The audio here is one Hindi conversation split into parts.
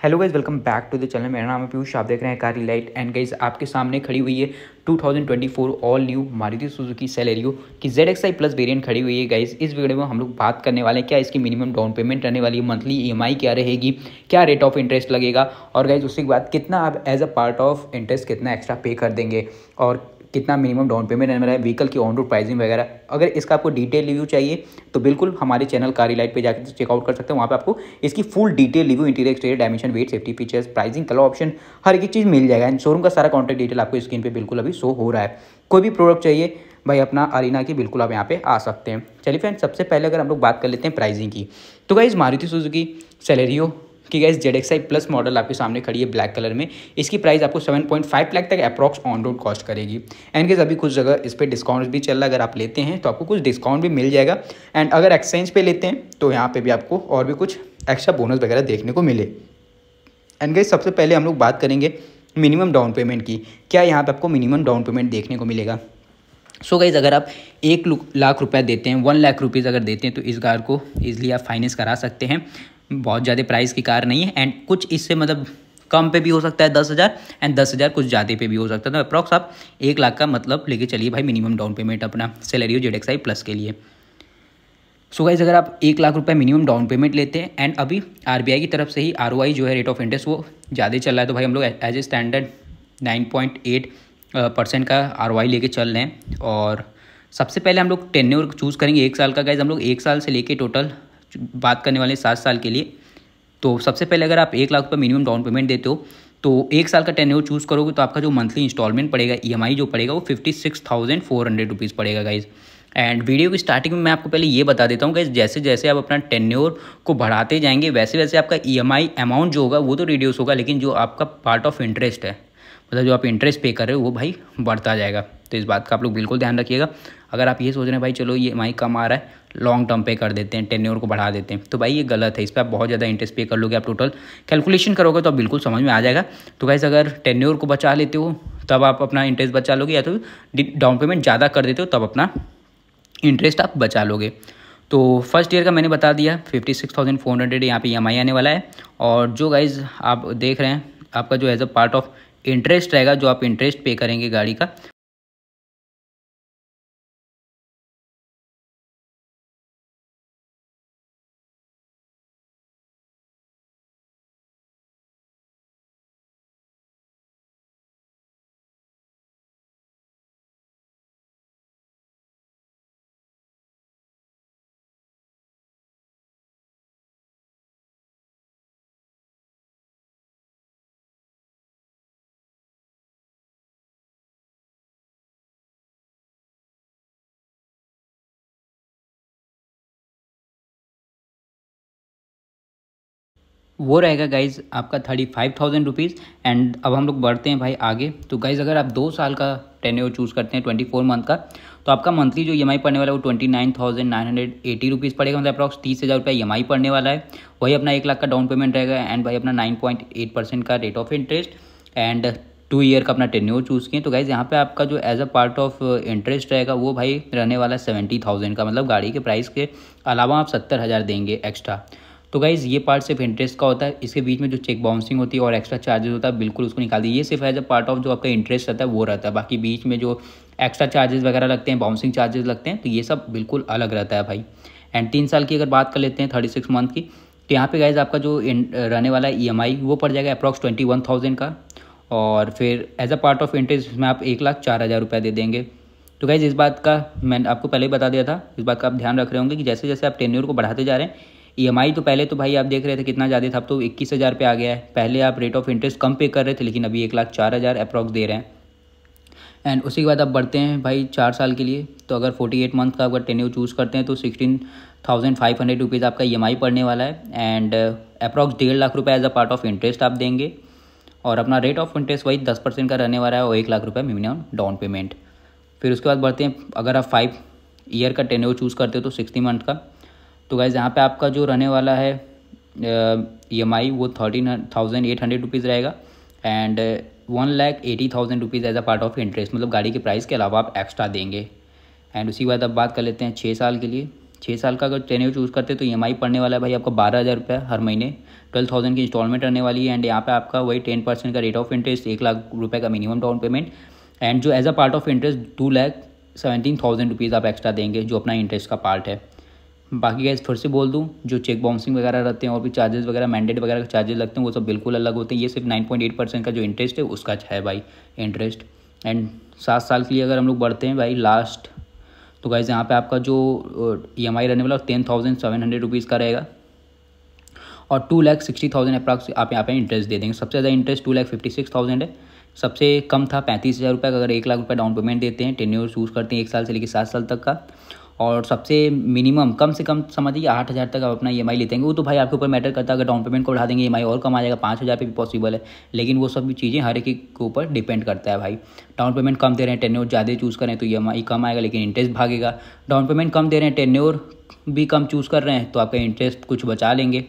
Hello guys, welcome back to the channel. मेरा नाम है पीयूष, आप देख रहे हैं कार लाइट। एंड गाइज आपके सामने खड़ी हुई है 2024 all new Maruti Suzuki Celerio की ZXi प्लस वेरिएंट खड़ी हुई है। गाइज इस वीडियो में हम लोग बात करने वाले हैं क्या इसकी मिनिमम डाउन पेमेंट रहने वाली है, मंथली EMI क्या रहेगी, क्या रेट ऑफ इंटरेस्ट लगेगा, और गाइज उसके बाद कितना आप as a part of interest कितना एक्स्ट्रा पे कर देंगे, और कितना मिनिमम डाउन पेमेंट रहने वाला है, व्हीकल की ऑन रोड प्राइसिंग वगैरह। अगर इसका आपको डिटेल रिव्यू चाहिए तो बिल्कुल हमारे चैनल कार लाइट पे जाकर चेकआउट कर सकते हैं। वहाँ पे आपको इसकी full detail review, interior exterior, dimension, weight, safety features, pricing, colour option, हर एक चीज़ मिल जाएगा। एंड शोरूम का सारा कॉन्टैक्ट डिटेल आपको स्क्रीन पे बिल्कुल अभी शो हो रहा है। कोई भी प्रोडक्ट चाहिए भाई अपना अरीना की, बिल्कुल आप यहाँ पे आ सकते हैं। चलिए फ्रेंड्स, सबसे पहले अगर हम लोग बात कर लेते हैं प्राइसिंग की, तो गाइस मारुति सुजुकी सेलेरियो की गाइस ZXi प्लस मॉडल आपके सामने खड़ी है ब्लैक कलर में। इसकी प्राइस आपको 7.5 लाख तक अप्रॉक्स ऑन रोड कॉस्ट करेगी। एंड गाइस अभी कुछ जगह इस पर डिस्काउंट भी चल रहा है, अगर आप लेते हैं तो आपको कुछ डिस्काउंट भी मिल जाएगा। एंड अगर एक्सचेंज पे लेते हैं तो यहाँ पे भी आपको और भी कुछ एक्स्ट्रा बोनस वगैरह देखने को मिले। एंड गाइस सबसे पहले हम लोग बात करेंगे मिनिमम डाउन पेमेंट की, क्या यहाँ पे आपको मिनिमम डाउन पेमेंट देखने को मिलेगा। सो गाइज अगर आप 1 लाख रुपए देते हैं, 1 लाख रुपीज़ अगर देते हैं तो इस कार को ईजिली आप फाइनेंस करा सकते हैं। बहुत ज़्यादा प्राइस की कार नहीं है, एंड कुछ इससे मतलब कम पे भी हो सकता है 10,000, एंड 10,000 कुछ ज़्यादा पे भी हो सकता है। तो अप्रॉक्स आप 1 लाख का मतलब लेके चलिए भाई मिनिमम डाउन पेमेंट अपना सेलेरियो ZXi प्लस के लिए। सो गाइज अगर आप 1 लाख रुपए मिनिमम डाउन पेमेंट लेते हैं, एंड अभी RBI की तरफ से ही ROI जो है, रेट ऑफ इंटरेस्ट, वो ज़्यादा चल रहा है, तो भाई हम लोग एज ए स्टैंडर्ड 9.8% का ROI लेके चल रहे हैं। और सबसे पहले हम लोग टेन्योर चूज़ करेंगे 1 साल का। गाइज हम लोग 1 साल से लेके टोटल बात करने वाले 7 साल के लिए। तो सबसे पहले अगर आप 1 लाख रुपये मिनिमम डाउन पेमेंट देते हो तो 1 साल का टेन्योर चूज़ करोगे तो आपका जो मंथली इंस्टॉलमेंट पड़ेगा, EMI जो पड़ेगा, वो 56,400 रुपीज़ पड़ेगा गाइज। एंड वीडियो की स्टार्टिंग में मैं आपको पहले ये बता देता हूँ गाइज, जैसे जैसे आप अपना टेन्योर को बढ़ाते जाएंगे वैसे वैसे आपका EMI अमाउंट जो होगा वो तो रिड्यूस होगा, लेकिन जो आपका पार्ट ऑफ इंटरेस्ट है, मतलब जो आप इंटरेस्ट पे कर रहे हो, वो भाई बढ़ता जाएगा। तो इस बात का आप लोग बिल्कुल ध्यान रखिएगा। अगर आप ये सोच रहे हैं भाई चलो EMI कम आ रहा है, लॉन्ग टर्म पे कर देते हैं, टेन्योर को बढ़ा देते हैं, तो भाई ये गलत है। इस पर आप बहुत ज़्यादा इंटरेस्ट पे कर लोगे। आप टोटल कैलकुलेशन करोगे तो आप बिल्कुल समझ में आ जाएगा। तो गाइस अगर टेन्योर को बचा लेते हो तब आप अपना इंटरेस्ट बचा लोगे, या तो डाउन पेमेंट ज़्यादा कर देते हो तब अपना इंटरेस्ट आप बचा लोगे। तो फर्स्ट ईयर का मैंने बता दिया 56,400 यहाँ पे EMI आने वाला है। और जो गाइज आप देख रहे हैं आपका जो as a part of interest रहेगा, जो आप इंटरेस्ट पे करेंगे गाड़ी का, वो रहेगा गाइज आपका 35,000 रुपीज़। एंड अब हम लोग बढ़ते हैं भाई आगे। तो गाइज अगर आप 2 साल का टेन्योर चूज़ करते हैं 24 मंथ का, तो आपका मंथली जो EMI पड़ने वाला है वो 29,980 रुपीज़ पड़ेगा, मतलब अप्रॉक्स 30,000 रुपये EMI पड़ने वाला है। वही अपना 1 लाख का डाउन पेमेंट रहेगा, एंड भाई अपना 9.8% का rate of interest, and 2 year का अपना टेन्योर चूज़ किए। तो गाइज यहाँ पे आपका जो as a part of interest रहेगा वो भाई रहने वाला 70,000 का, मतलब गाड़ी के प्राइस के अलावा आप 70,000 देंगे एक्स्ट्रा। तो गाइज़ ये पार्ट सिर्फ इंटरेस्ट का होता है। इसके बीच में जो चेक बाउंसिंग होती है और एक्स्ट्रा चार्जेस होता है, बिल्कुल उसको निकाल दीजिए। ये सिर्फ एज अ पार्ट ऑफ जो आपका इंटरेस्ट रहता है वो रहता है। बाकी बीच में जो एक्स्ट्रा चार्जेस वगैरह लगते हैं, बाउंसिंग चार्जेस लगते हैं, तो ये सब बिल्कुल अलग रहता है भाई। एंड 3 साल की अगर बात कर लेते हैं 36 मंथ की, तो यहाँ पे गाइज़ आपका जो रहने वाला है EMI वो पड़ जाएगा अप्रॉक्स 21,000 का। और फिर as a part of interest में आप 1,04,000 रुपये दे देंगे। तो गाइज़ इस बात का मैंने आपको पहले ही बता दिया था, इस बात का आप ध्यान रख रहे होंगे कि जैसे जैसे आप टेन्योर को बढ़ाते जा रहे हैं, EMI तो पहले तो भाई आप देख रहे थे कितना ज़्यादा था, अब तो 21,000 पे आ गया है। पहले आप रेट ऑफ इंटरेस्ट कम पे कर रहे थे, लेकिन अभी 1,04,000 अप्रॉक्स दे रहे हैं। एंड उसी के बाद आप बढ़ते हैं भाई 4 साल के लिए। तो अगर 48 मंथ का अगर टेन्योर चूज़ करते हैं तो 16,500 रुपीज़ आपका EMI पड़ने वाला है, एंड अप्रॉक्स 1.5 लाख रुपये as a part of interest आप देंगे। और अपना रेट ऑफ इंटरेस्ट वही 10% का रहने वाला है, और 1 लाख रुपये मिनिमम डाउन पेमेंट। फिर उसके बाद बढ़ते हैं, अगर आप 5 ईयर का टेन्योर चूज़ करते हो तो 60 मंथ का। तो गाइज़ यहाँ पे आपका जो रहने वाला है EMI वो 13,800 रुपीज़ रहेगा, and 1,80,000 rupees as a part of interest, मतलब गाड़ी के प्राइस के अलावा आप एक्स्ट्रा देंगे। एंड उसी के बाद अब बात कर लेते हैं 6 साल के लिए। 6 साल का अगर टेन्योर चूज़ करते हैं तो EMI पड़ने वाला है भाई आपको 12,000 रुपये हर महीने 12,000 की इंस्टॉलमेंट रहने वाली है। एंड यहाँ पे आपका वही 10% का रेट ऑफ इंटरेस्ट, 1 लाख रुपये का मिनिमम डाउन पेमेंट, एंड जो as a part of interest 2,17,000 rupees आप एक्स्ट्रा देंगे जो अपना इंटरेस्ट का पार्ट है। बाकी गैस फिर से बोल दूं, जो चेक बाउंसिंग वगैरह रहते हैं और भी चार्जेस वगैरह मैंडेट वगैरह के चार्जेस लगते हैं वो सब बिल्कुल अलग होते हैं। ये सिर्फ 9.8% का जो इंटरेस्ट है उसका है भाई इंटरेस्ट। एंड 7 साल के लिए अगर हम लोग बढ़ते हैं भाई लास्ट, तो गाइस यहाँ पे आपका जो EMI रहने वाला 10,700 रुपीज़ का रहेगा और 2,60,000 अप्रॉक्स आप यहाँ पे इंटरेस्ट दे देंगे। सबसे ज़्यादा इंटरेस्ट 2,56,000 है, सबसे कम था 35,000 रुपये का। अगर 1 लाख रुपये डाउन पेमेंट देते हैं, टेन्योर चूज़ करते हैं 1 साल से लेकर 7 साल तक का, और सबसे मिनिमम कम से कम समझिए 8,000 तक आप अपना EMI लेते हैं। वो तो भाई आपके ऊपर मैटर करता है, अगर डाउन पेमेंट को बढ़ा देंगे EMI और कम आ जाएगा, 5,000 पे भी पॉसिबल है, लेकिन वो सब भी चीज़ें हर एक के ऊपर डिपेंड करता है भाई। डाउन पेमेंट कम दे रहे हैं, टेन्योर ज़्यादा चूज़ करें तो EMI कम आएगा लेकिन इंटरेस्ट भागेगा। डाउन पेमेंट कम दे रहे हैं, टेन्योर भी कम चूज़ कर रहे हैं तो आपका इंटरेस्ट कुछ बचा लेंगे।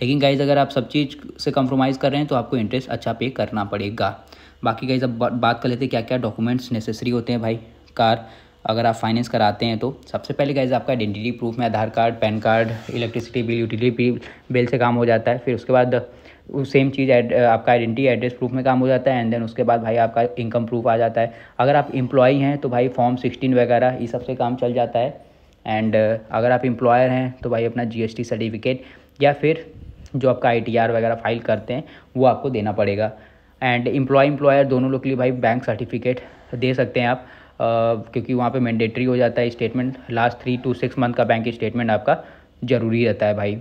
लेकिन गाइज अगर आप सब चीज़ से कंप्रोमाइज़ कर रहे हैं तो आपको इंटरेस्ट अच्छा पे करना पड़ेगा। बाकी गाइज अब बात कर लेते हैं क्या क्या डॉक्यूमेंट्स नेसेसरी होते हैं भाई कार अगर आप फाइनेंस कराते हैं तो। सबसे पहले गाइज आपका आइडेंटिटी प्रूफ में Aadhaar card, PAN card, electricity bill, utility bill से काम हो जाता है। फिर उसके बाद सेम चीज़ आपका आइडेंटिटी एड्रेस प्रूफ में काम हो जाता है। एंड देन उसके बाद भाई आपका इनकम प्रूफ आ जाता है। अगर आप एम्प्लॉई हैं तो भाई फॉर्म 16 वगैरह ये सब से काम चल जाता है। एंड अगर आप एम्प्लॉयर हैं तो भाई अपना GST सर्टिफिकेट या फिर जो आपका ITR वगैरह फाइल करते हैं वो आपको देना पड़ेगा। एंड एम्प्लॉयर दोनों लोग के लिए भाई बैंक सर्टिफिकेट दे सकते हैं आप, क्योंकि वहाँ पे मैंडेटरी हो जाता है स्टेटमेंट, लास्ट 3 to 6 मंथ का बैंक स्टेटमेंट आपका ज़रूरी रहता है भाई।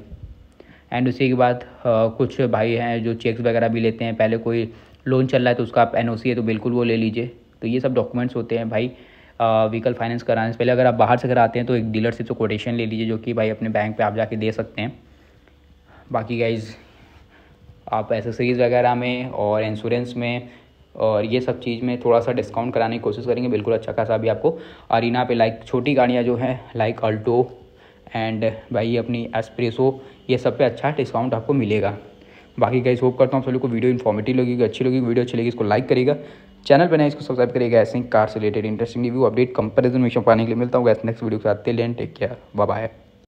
एंड उसी के बाद कुछ भाई हैं जो चेक्स वगैरह भी लेते हैं, पहले कोई लोन चल रहा है तो उसका आप NOC है तो बिल्कुल वो ले लीजिए। तो ये सब डॉक्यूमेंट्स होते हैं भाई व्हीकल फाइनेंस कराने से पहले। अगर आप बाहर से कराते हैं तो एक डीलर से तो कोटेशन ले लीजिए जो कि भाई अपने बैंक पे आप जाके दे सकते हैं। बाकी गाइज आप एसेसरीज़ वगैरह में और इंश्योरेंस में और ये सब चीज़ में थोड़ा सा डिस्काउंट कराने की कोशिश करेंगे, बिल्कुल अच्छा खासा भी आपको अरीना पे लाइक छोटी गाड़ियाँ जो हैं लाइक अल्टो एंड भाई अपनी एस्प्रेसो ये सब पे अच्छा डिस्काउंट आपको मिलेगा। बाकी गाइस होप करता हूँ आप सभी को वीडियो इन्फॉर्मेटिव लगेगी, अच्छी लगेगी। वीडियो अच्छी लगी इसको लाइक करिएगा, चैनल पर नए इसको सब्सक्राइब करिएगा। ऐसे ही कार से related interesting review update comparison में पाने के लिए मिलता हूँ नेक्स्ट वीडियो के साथ। Till then take care, bye bye.